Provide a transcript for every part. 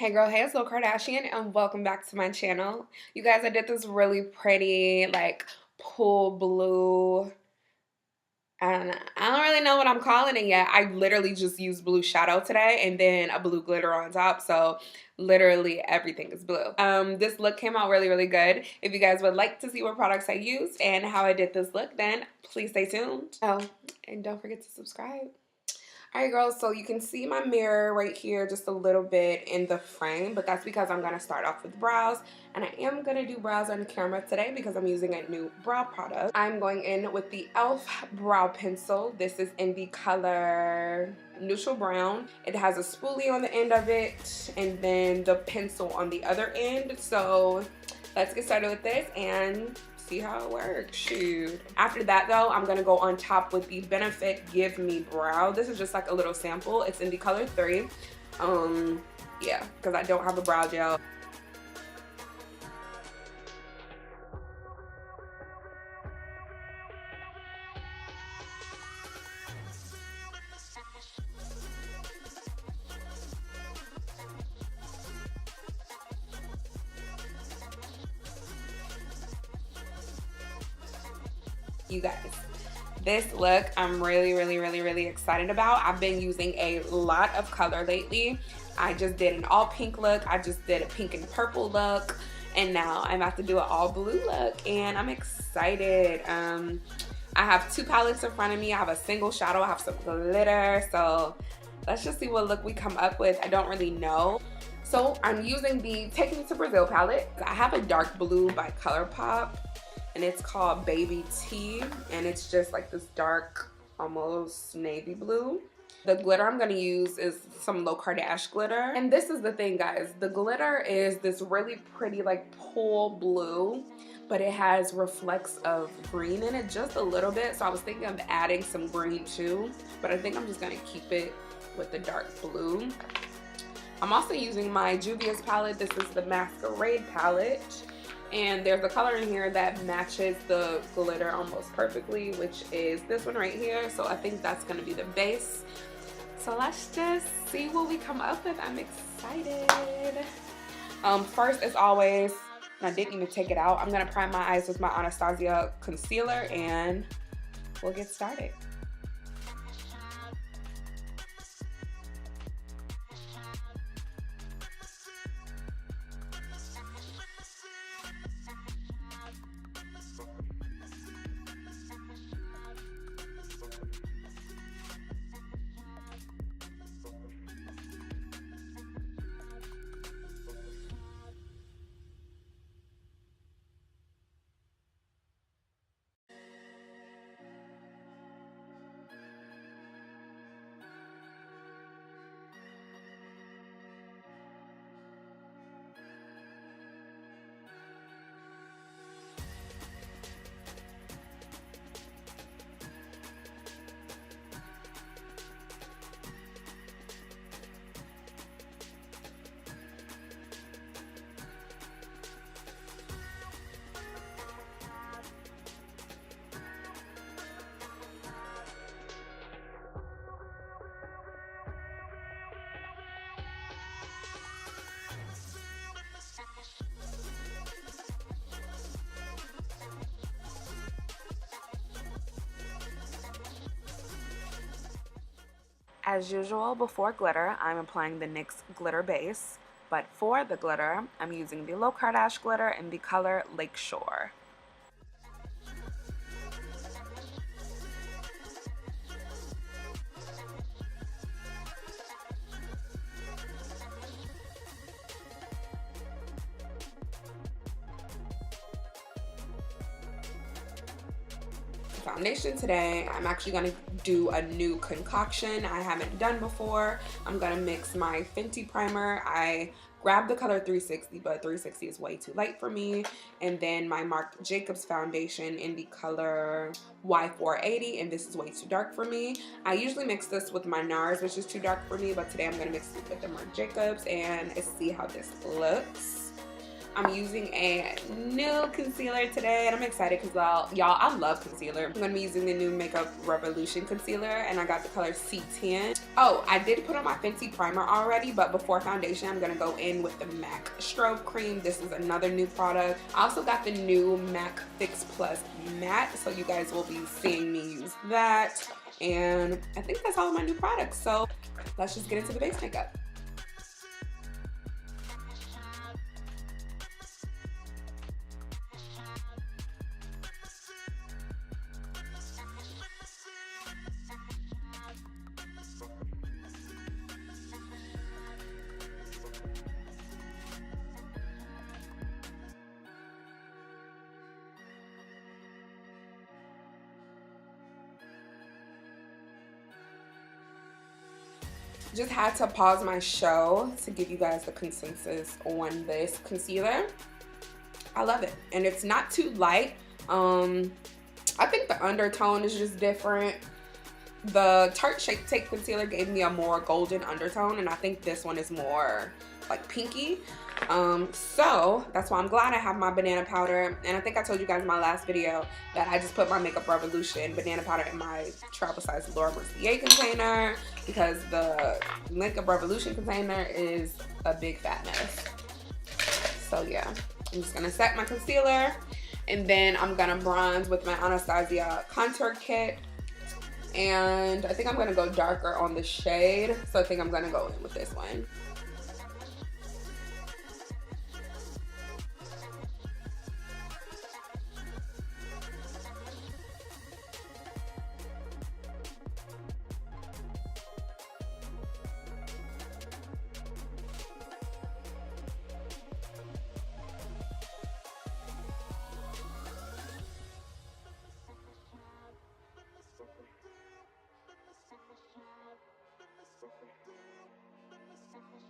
Hey girl, hey, it's LoCosmetics and welcome back to my channel. You guys, I did this really pretty like pool blue. I don't really know what I'm calling it yet. I literally just used blue shadow today and then a blue glitter on top. So literally everything is blue. This look came out really, really good. If you guys would like to see what products I used and how I did this look, then please stay tuned. Oh, and don't forget to subscribe. Alright girls, so you can see my mirror right here just a little bit in the frame, but that's because I'm going to start off with brows, and I am going to do brows on camera today because I'm using a new brow product. I'm going in with the e.l.f. brow pencil. This is in the color neutral brown. It has a spoolie on the end of it and then the pencil on the other end. So let's get started with this and see how it works. Shoot. After that though, I'm gonna go on top with the Benefit Give Me Brow. This is just like a little sample. It's in the color 3. Yeah, because I don't have a brow gel. You guys, this look I'm really excited about. I've been using a lot of color lately. I just did an all pink look, I just did a pink and purple look, and now I'm about to do an all blue look, and I'm excited. I have 2 palettes in front of me. I have a single shadow, I have some glitter, so let's just see what look we come up with. I don't really know. So I'm using the Take Me to Brazil palette. I have a dark blue by Colourpop, and it's called Baby Tea, and it's just like this dark, almost navy blue. The glitter I'm gonna use is some LoCosmetics glitter. And this is the thing, guys. The glitter is this really pretty like pool blue, but it has reflects of green in it just a little bit. So I was thinking of adding some green too, but I think I'm just gonna keep it with the dark blue. I'm also using my Juvia's palette. This is the Masquerade palette. And there's a color in here that matches the glitter almost perfectly, which is this one right here. So I think that's going to be the base. So let's just see what we come up with. I'm excited. First, as always, I didn't even take it out. I'm going to prime my eyes with my Anastasia concealer and we'll get started. As usual, before glitter, I'm applying the NYX glitter base, but for the glitter, I'm using the LoCosmetics glitter in the color Lake Shore. Foundation today, I'm actually going to do a new concoction I haven't done before. I'm going to mix my Fenty primer. I grabbed the color 360, but 360 is way too light for me. And then my Marc Jacobs foundation in the color Y480, and this is way too dark for me. I usually mix this with my NARS, which is too dark for me, but today I'm going to mix it with the Marc Jacobs and see how this looks. I'm using a new concealer today, and I'm excited because y'all, I love concealer. I'm going to be using the new Makeup Revolution concealer, and I got the color C10. Oh, I did put on my Fenty primer already, but before foundation, I'm going to go in with the MAC Strobe Cream. This is another new product. I also got the new MAC Fix Plus Matte, so you guys will be seeing me use that. And I think that's all of my new products, so let's just get into the base makeup. Just had to pause my show to give you guys the consensus on this concealer. I love it, and it's not too light. I think the undertone is just different. The Tarte Shape Tape concealer gave me a more golden undertone, and I think this one is more like pinky. So that's why I'm glad I have my banana powder. And I think I told you guys in my last video that I just put my Makeup Revolution banana powder in my travel size Laura Mercier container, because the Makeup Revolution container is a big fat mess. So yeah, I'm just gonna set my concealer, and then I'm gonna bronze with my Anastasia contour kit. And I think I'm gonna go darker on the shade, so I think I'm gonna go in with this one.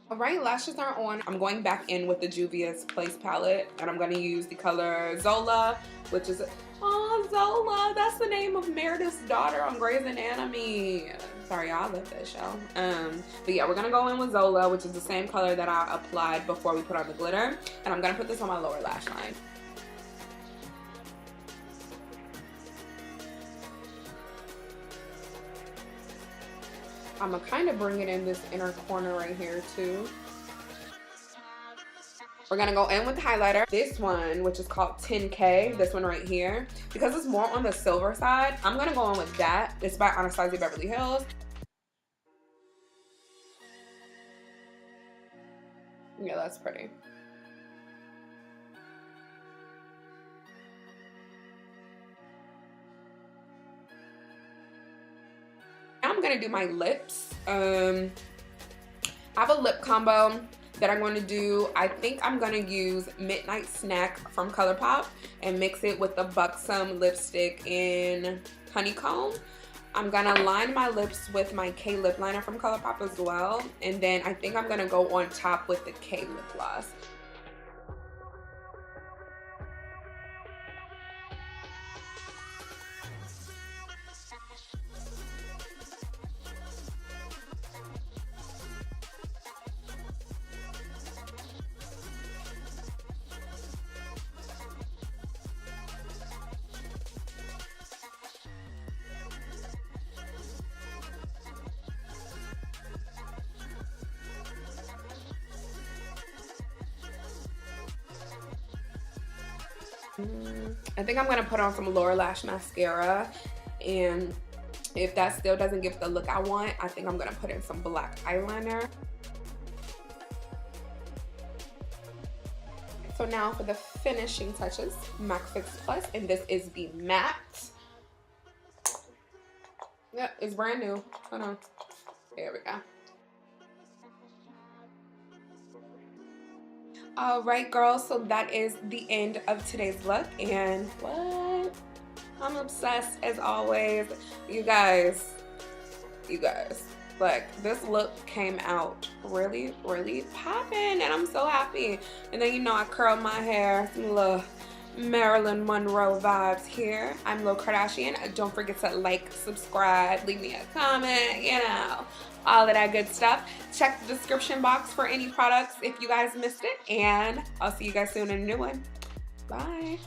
Alright, lashes are on. I'm going back in with the Juvia's Place palette, and I'm going to use the color Zola, which is, oh, Zola, that's the name of Meredith's daughter on Grey's Anatomy. Sorry, I love that show. But yeah, we're going to go in with Zola, which is the same color that I applied before we put on the glitter, and I'm going to put this on my lower lash line. I'm gonna kind of bring it in this inner corner right here too. We're gonna go in with the highlighter. This one, which is called 10K, this one right here. Because it's more on the silver side, I'm gonna go in with that. It's by Anastasia Beverly Hills. Yeah, that's pretty. I'm gonna do my lips. I have a lip combo that I'm going to do. I think I'm going to use Midnight Snack from Colourpop and mix it with the Buxom lipstick in Honeycomb. I'm going to line my lips with my K lip liner from Colourpop as well. And then I think I'm going to go on top with the K lip gloss. I think I'm going to put on some lower lash mascara, and if that still doesn't give the look I want, I think I'm going to put in some black eyeliner. So now for the finishing touches, MAC Fix Plus, and this is the matte. Yep, it's brand new. Hold on. There we go. Alright girls, so that is the end of today's look, and what? I'm obsessed as always. You guys, like, this look came out really, really popping, and I'm so happy. And then, you know, I curled my hair, some little Marilyn Monroe vibes here. I'm LoKardashian. Don't forget to like, subscribe, leave me a comment, you know, all of that good stuff. Check the description box for any products if you guys missed it, and I'll see you guys soon in a new one. Bye.